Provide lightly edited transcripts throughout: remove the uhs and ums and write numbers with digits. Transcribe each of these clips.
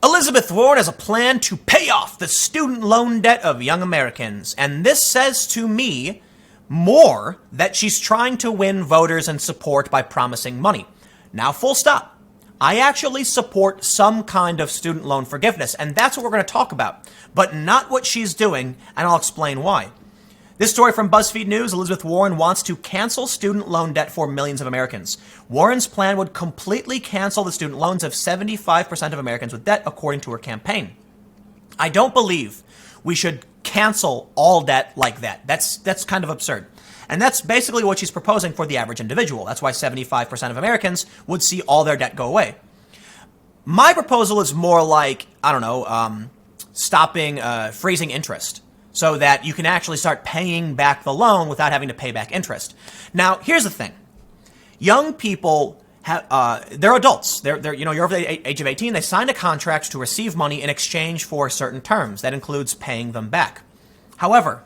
Elizabeth Warren has a plan to pay off the student loan debt of young Americans, and this says to me more that she's trying to win voters and support by promising money. Now, full stop. I actually support some kind of student loan forgiveness, and that's what we're going to talk about, but not what she's doing, and I'll explain why. This story from BuzzFeed News, Elizabeth Warren wants to cancel student loan debt for millions of Americans. Warren's plan would completely cancel the student loans of 75% of Americans with debt, according to her campaign. I don't believe we should cancel all debt like that. That's kind of absurd. And that's basically what she's proposing for the average individual. That's why 75% of Americans would see all their debt go away. My proposal is more like, stopping freezing interest, so that you can actually start paying back the loan without having to pay back interest. Now, here's the thing. Young people they're adults. They're you're over the age of 18. They signed a contract to receive money in exchange for certain terms. That includes paying them back. However,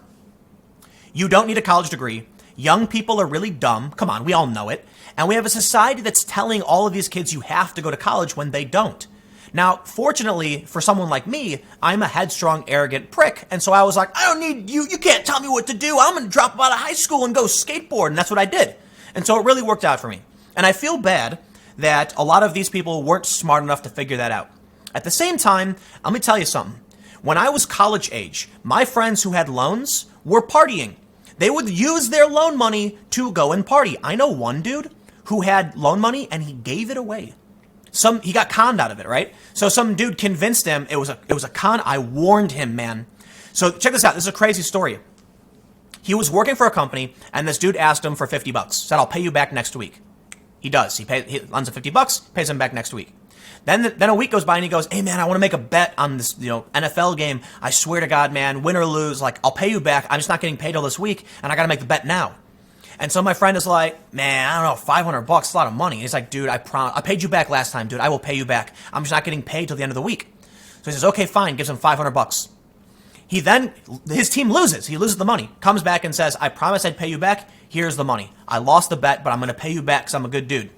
you don't need a college degree. Young people are really dumb. Come on, we all know it. And we have a society that's telling all of these kids you have to go to college when they don't. Now, fortunately, for someone like me, I'm a headstrong, arrogant prick. And so I was like, I don't need you. You can't tell me what to do. I'm going to drop out of high school and go skateboard. And that's what I did. And so it really worked out for me. And I feel bad that a lot of these people weren't smart enough to figure that out. At the same time, let me tell you something. When I was college age, my friends who had loans were partying. They would use their loan money to go and party. I know one dude who had loan money and he gave it away. He got conned out of it, right? So some dude convinced him it was a con. I warned him, man. So check this out. This is a crazy story. He was working for a company, and this dude asked him for $50. Said, "I'll pay you back next week." He does. He lends him $50, pays him back next week. Then a week goes by, and he goes, "Hey man, I want to make a bet on this NFL game. I swear to God, man, win or lose, I'll pay you back. I'm just not getting paid till this week, and I got to make the bet now." And so my friend is like, "Man, I don't know, $500 is a lot of money." And he's like, "Dude, I paid you back last time, dude. I will pay you back. I'm just not getting paid till the end of the week." So he says, "Okay, fine." Gives him $500. His team loses. He loses the money. Comes back and says, "I promise I'd pay you back. Here's the money. I lost the bet, but I'm going to pay you back because I'm a good dude."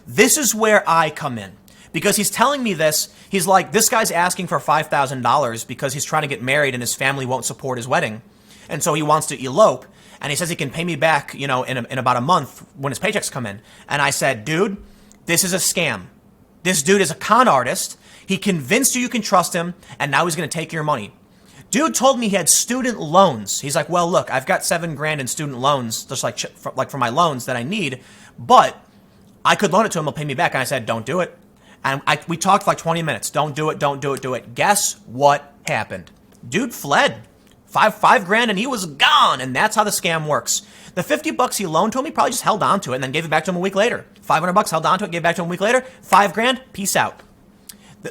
This is where I come in. Because he's telling me this. He's like, this guy's asking for $5,000 because he's trying to get married and his family won't support his wedding. And so he wants to elope. And he says he can pay me back, in about a month when his paychecks come in. And I said, "Dude, this is a scam. This dude is a con artist. He convinced you can trust him, and now he's going to take your money." Dude told me he had student loans. He's like, "Well, look, I've got $7,000 in student loans, just like for my loans that I need, but I could loan it to him. He'll pay me back." And I said, "Don't do it." And we talked for 20 minutes. Don't do it. Don't do it. Do it. Guess what happened? Dude fled. $5,000 and he was gone. And that's how the scam works. The $50 he loaned to him, he probably just held on to it and then gave it back to him a week later. $500 held on to it, gave it back to him a week later. $5,000, peace out.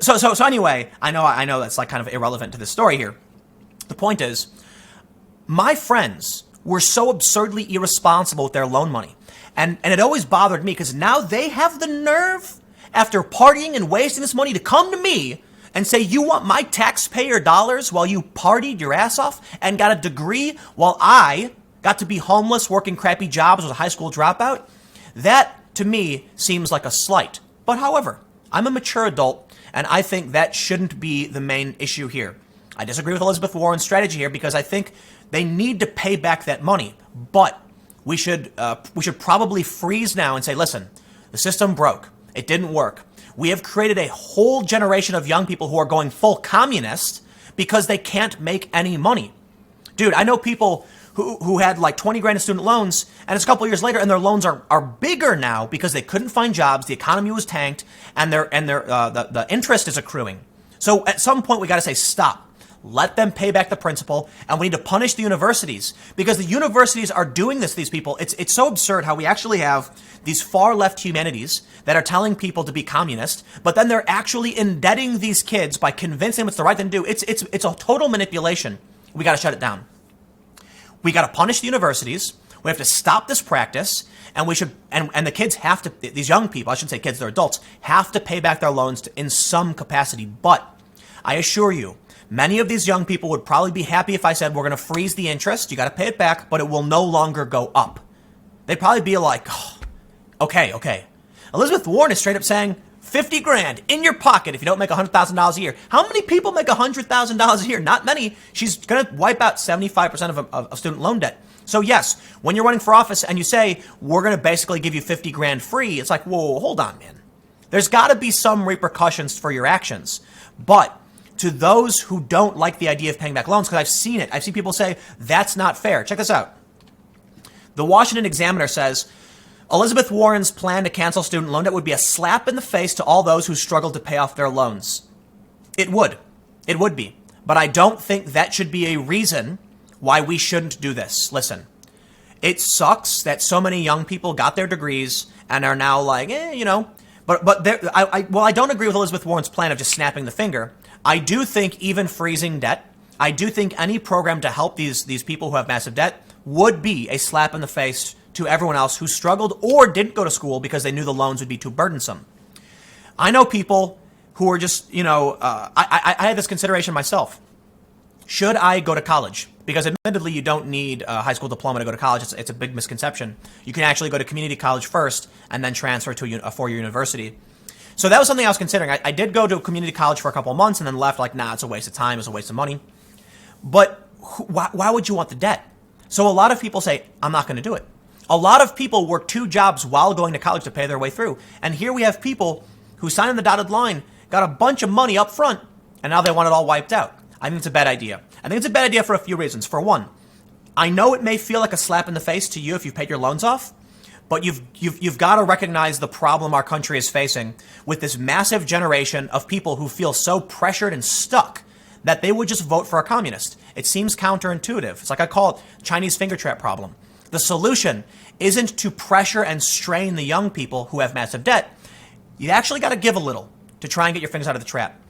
So anyway, I know that's kind of irrelevant to this story here. The point is, my friends were so absurdly irresponsible with their loan money. And it always bothered me because now they have the nerve, after partying and wasting this money, to come to me and say, "You want my taxpayer dollars while you partied your ass off and got a degree while I got to be homeless, working crappy jobs, was a high school dropout?" That, to me, seems like a slight. But however, I'm a mature adult, and I think that shouldn't be the main issue here. I disagree with Elizabeth Warren's strategy here because I think they need to pay back that money. But we should probably freeze now and say, listen, the system broke. It didn't work. We have created a whole generation of young people who are going full communist because they can't make any money. Dude, I know people who had like $20,000 in student loans, and it's a couple years later, and their loans are bigger now because they couldn't find jobs, the economy was tanked, and the interest is accruing. So at some point, we got to say stop. Let them pay back the principal, and we need to punish the universities because the universities are doing this to these people. It's so absurd how we actually have these far left humanities that are telling people to be communist, but then they're actually indebting these kids by convincing them it's the right thing to do. It's a total manipulation. We got to shut it down. We got to punish the universities. We have to stop this practice, and we should and the kids have to. These young people, I shouldn't say kids, they're adults, have to pay back their loans in some capacity. But I assure you, many of these young people would probably be happy if I said, we're going to freeze the interest. You got to pay it back, but it will no longer go up. They'd probably be like, oh, okay. Elizabeth Warren is straight up saying, 50 grand in your pocket if you don't make $100,000 a year. How many people make $100,000 a year? Not many. She's going to wipe out 75% of student loan debt. So yes, when you're running for office and you say, we're going to basically give you 50 grand free, it's like, whoa, hold on, man. There's got to be some repercussions for your actions. But to those who don't like the idea of paying back loans, because I've seen it, I've seen people say, that's not fair. Check this out. The Washington Examiner says, Elizabeth Warren's plan to cancel student loan debt would be a slap in the face to all those who struggle to pay off their loans. It would. It would be. But I don't think that should be a reason why we shouldn't do this. Listen, it sucks that so many young people got their degrees and are now like, But I don't agree with Elizabeth Warren's plan of just snapping the finger. I do think even freezing debt, I do think any program to help these people who have massive debt would be a slap in the face to everyone else who struggled or didn't go to school because they knew the loans would be too burdensome. I know people who are just, I had this consideration myself. Should I go to college? Because admittedly, you don't need a high school diploma to go to college. It's a big misconception. You can actually go to community college first and then transfer to a four-year university. So that was something I was considering. I did go to community college for a couple of months and then left like, nah, it's a waste of time. It's a waste of money. But why would you want the debt? So a lot of people say, I'm not going to do it. A lot of people work two jobs while going to college to pay their way through. And here we have people who signed on the dotted line, got a bunch of money up front, and now they want it all wiped out. I think it's a bad idea. I think it's a bad idea for a few reasons. For one, I know it may feel like a slap in the face to you if you've paid your loans off, but you've got to recognize the problem our country is facing with this massive generation of people who feel so pressured and stuck that they would just vote for a communist. It seems counterintuitive. It's like I call it Chinese finger trap problem. The solution isn't to pressure and strain the young people who have massive debt. You actually got to give a little to try and get your fingers out of the trap.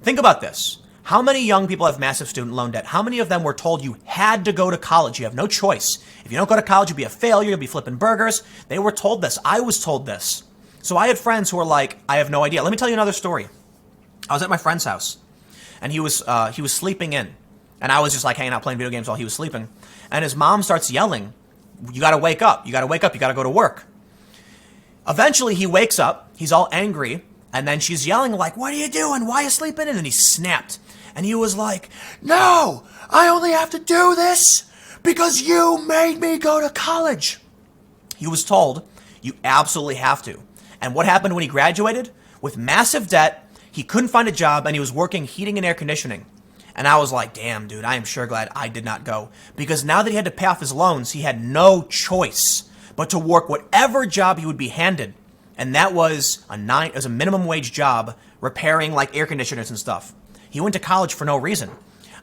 Think about this. How many young people have massive student loan debt? How many of them were told you had to go to college? You have no choice. If you don't go to college, you'll be a failure. You'll be flipping burgers. They were told this. I was told this. So I had friends who were like, I have no idea. Let me tell you another story. I was at my friend's house, and he was sleeping in. And I was just like hanging out playing video games while he was sleeping. And his mom starts yelling, you got to wake up. You got to wake up. You got to go to work. Eventually, he wakes up. He's all angry. And then she's yelling like, what are you doing? Why are you sleeping in? And he snapped. And he was like, no, I only have to do this because you made me go to college. He was told, you absolutely have to. And what happened when he graduated? With massive debt, he couldn't find a job and he was working heating and air conditioning. And I was like, damn, dude, I am sure glad I did not go. Because now that he had to pay off his loans, he had no choice but to work whatever job he would be handed. And that was a minimum wage job repairing like air conditioners and stuff. He went to college for no reason.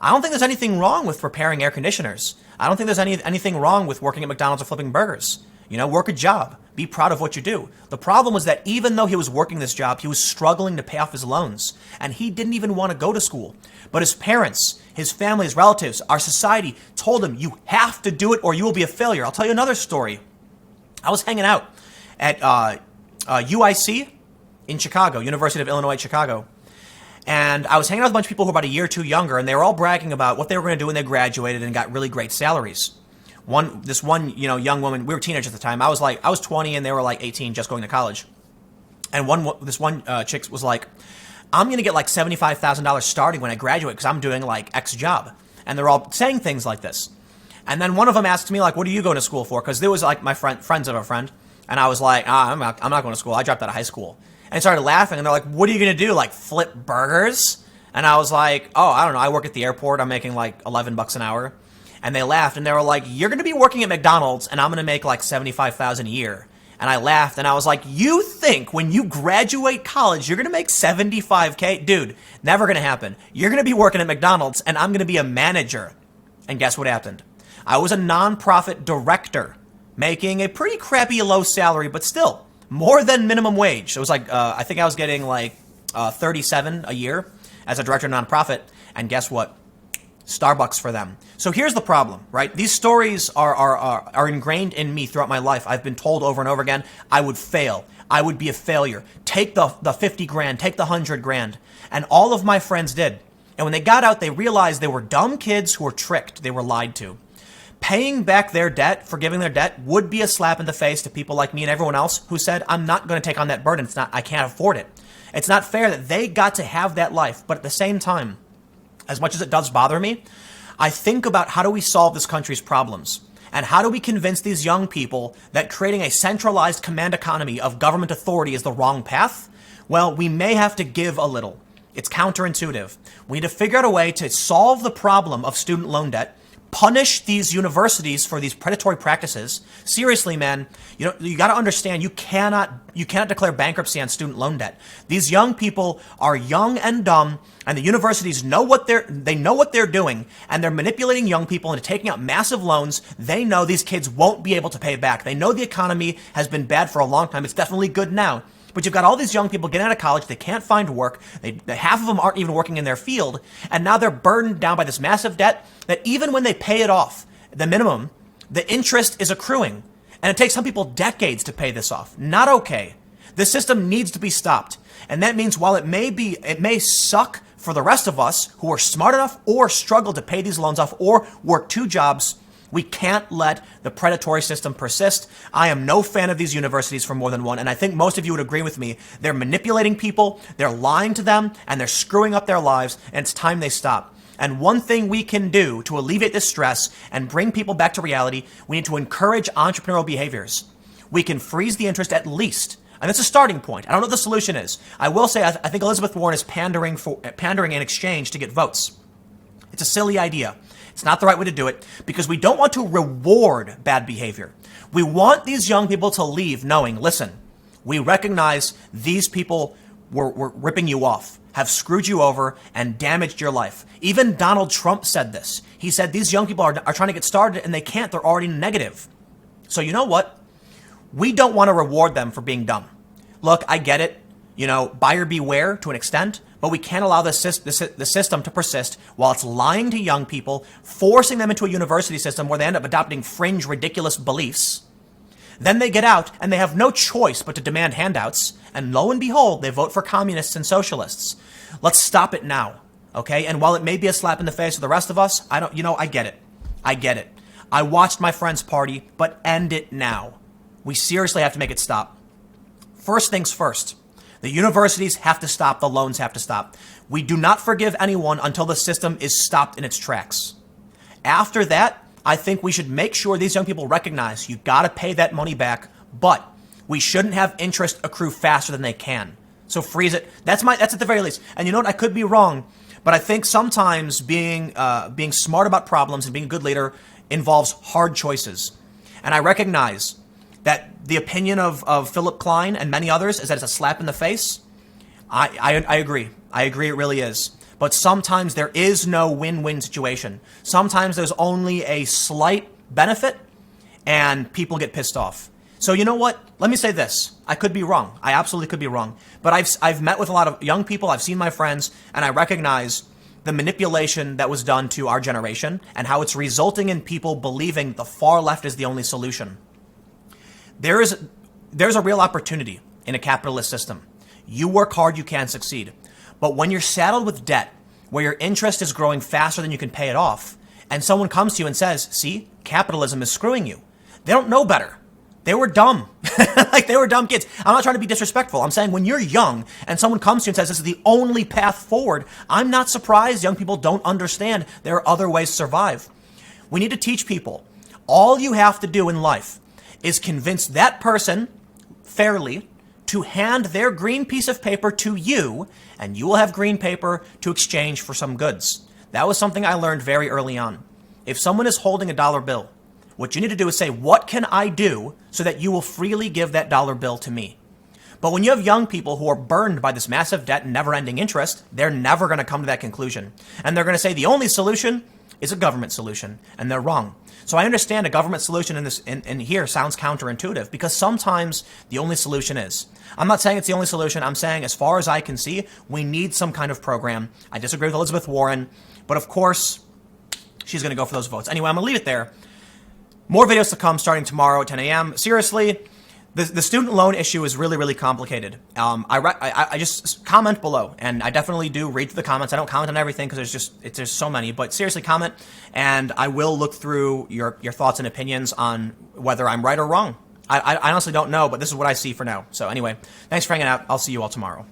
I don't think there's anything wrong with repairing air conditioners. I don't think there's anything wrong with working at McDonald's or flipping burgers. Work a job. Be proud of what you do. The problem was that even though he was working this job, he was struggling to pay off his loans. And he didn't even want to go to school. But his parents, his family, his relatives, our society told him, you have to do it or you will be a failure. I'll tell you another story. I was hanging out at UIC in Chicago, University of Illinois, Chicago. And I was hanging out with a bunch of people who were about a year or two younger, and they were all bragging about what they were going to do when they graduated and got really great salaries. This one, young woman, we were teenagers at the time. I was 20 and they were like 18 just going to college. And this one chick was like, I'm going to get like $75,000 starting when I graduate because I'm doing like X job. And they're all saying things like this. And then one of them asked me like, what are you going to school for? Because there was like my friends of a friend. And I was like, I'm not going to school. I dropped out of high school. And started laughing, and they're like, what are you going to do, like flip burgers? And I was like, oh, I don't know. I work at the airport. I'm making like $11 an hour. And they laughed, and they were like, you're going to be working at McDonald's, and I'm going to make like $75,000 a year. And I laughed, and I was like, you think when you graduate college, you're going to make $75K? Dude, never going to happen. You're going to be working at McDonald's, and I'm going to be a manager. And guess what happened? I was a nonprofit director, making a pretty crappy low salary, but still more than minimum wage. It was like, I think I was getting like $37 a year as a director of nonprofit. And guess what? Starbucks for them. So here's the problem, right? These stories are ingrained in me throughout my life. I've been told over and over again, I would fail. I would be a failure. Take the 50 grand, take the 100 grand. And all of my friends did. And when they got out, they realized they were dumb kids who were tricked. They were lied to. Paying back their debt, forgiving their debt, would be a slap in the face to people like me and everyone else who said, I'm not going to take on that burden. I can't afford it. It's not fair that they got to have that life. But at the same time, as much as it does bother me, I think about how do we solve this country's problems? And how do we convince these young people that creating a centralized command economy of government authority is the wrong path? Well, we may have to give a little. It's counterintuitive. We need to figure out a way to solve the problem of student loan debt, punish these universities for these predatory practices. Seriously, man, you got to understand you cannot declare bankruptcy on student loan debt. These young people are young and dumb, and the universities know what they're doing, and they're manipulating young people into taking out massive loans. They know these kids won't be able to pay back. They know the economy has been bad for a long time. It's definitely good now. But you've got all these young people getting out of college. They can't find work. Half of them aren't even working in their field. And now they're burdened down by this massive debt that even when they pay it off, the minimum, the interest is accruing. And it takes some people decades to pay this off. Not okay. The system needs to be stopped. And that means while it may suck for the rest of us who are smart enough or struggle to pay these loans off or work 2 jobs, we can't let the predatory system persist. I am no fan of these universities for more than one, and I think most of you would agree with me. They're manipulating people, they're lying to them, and they're screwing up their lives, and it's time they stop. And one thing we can do to alleviate this stress and bring people back to reality, we need to encourage entrepreneurial behaviors. We can freeze the interest at least. And it's a starting point. I don't know what the solution is. I will say I think Elizabeth Warren is pandering in exchange to get votes. It's a silly idea. It's not the right way to do it because we don't want to reward bad behavior. We want these young people to leave knowing, listen, we recognize these people were ripping you off, have screwed you over, and damaged your life. Even Donald Trump said this. He said these young people are trying to get started and they can't. They're already negative. So you know what? We don't want to reward them for being dumb. Look, I get it. Buyer beware to an extent, but we can't allow the system to persist while it's lying to young people, forcing them into a university system where they end up adopting fringe, ridiculous beliefs. Then they get out and they have no choice but to demand handouts. And lo and behold, they vote for communists and socialists. Let's stop it now. Okay. And while it may be a slap in the face for the rest of us, I get it. I get it. I watched my friend's party, but end it now. We seriously have to make it stop. First things first. The universities have to stop. The loans have to stop. We do not forgive anyone until the system is stopped in its tracks. After that, I think we should make sure these young people recognize you got to pay that money back, but we shouldn't have interest accrue faster than they can. So freeze it. That's at the very least. And you know what? I could be wrong, but I think sometimes being smart about problems and being a good leader involves hard choices. And I recognize that the opinion of Philip Klein and many others is that it's a slap in the face. I agree. I agree it really is. But sometimes there is no win-win situation. Sometimes there's only a slight benefit and people get pissed off. So you know what? Let me say this. I could be wrong. I absolutely could be wrong. But I've met with a lot of young people. I've seen my friends, and I recognize the manipulation that was done to our generation and how it's resulting in people believing the far left is the only solution. There's a real opportunity in a capitalist system. You work hard, you can succeed. But when you're saddled with debt, where your interest is growing faster than you can pay it off, and someone comes to you and says, see, capitalism is screwing you. They don't know better. They were dumb. They were dumb kids. I'm not trying to be disrespectful. I'm saying when you're young and someone comes to you and says this is the only path forward, I'm not surprised young people don't understand there are other ways to survive. We need to teach people. All you have to do in life is convince that person fairly to hand their green piece of paper to you, and you will have green paper to exchange for some goods. That was something I learned very early on. If someone is holding a dollar bill, what you need to do is say, what can I do so that you will freely give that dollar bill to me? But when you have young people who are burned by this massive debt and never-ending interest, they're never going to come to that conclusion. And they're going to say the only solution is a government solution, and they're wrong. So I understand a government solution in here sounds counterintuitive because sometimes the only solution is. I'm not saying it's the only solution. I'm saying as far as I can see, we need some kind of program. I disagree with Elizabeth Warren, but of course, she's going to go for those votes. Anyway, I'm going to leave it there. More videos to come starting tomorrow at 10 a.m. Seriously, the student loan issue is really, really complicated. I just comment below, and I definitely do read through the comments. I don't comment on everything because there's so many, but seriously comment, and I will look through your thoughts and opinions on whether I'm right or wrong. I honestly don't know, but this is what I see for now. So anyway, thanks for hanging out. I'll see you all tomorrow.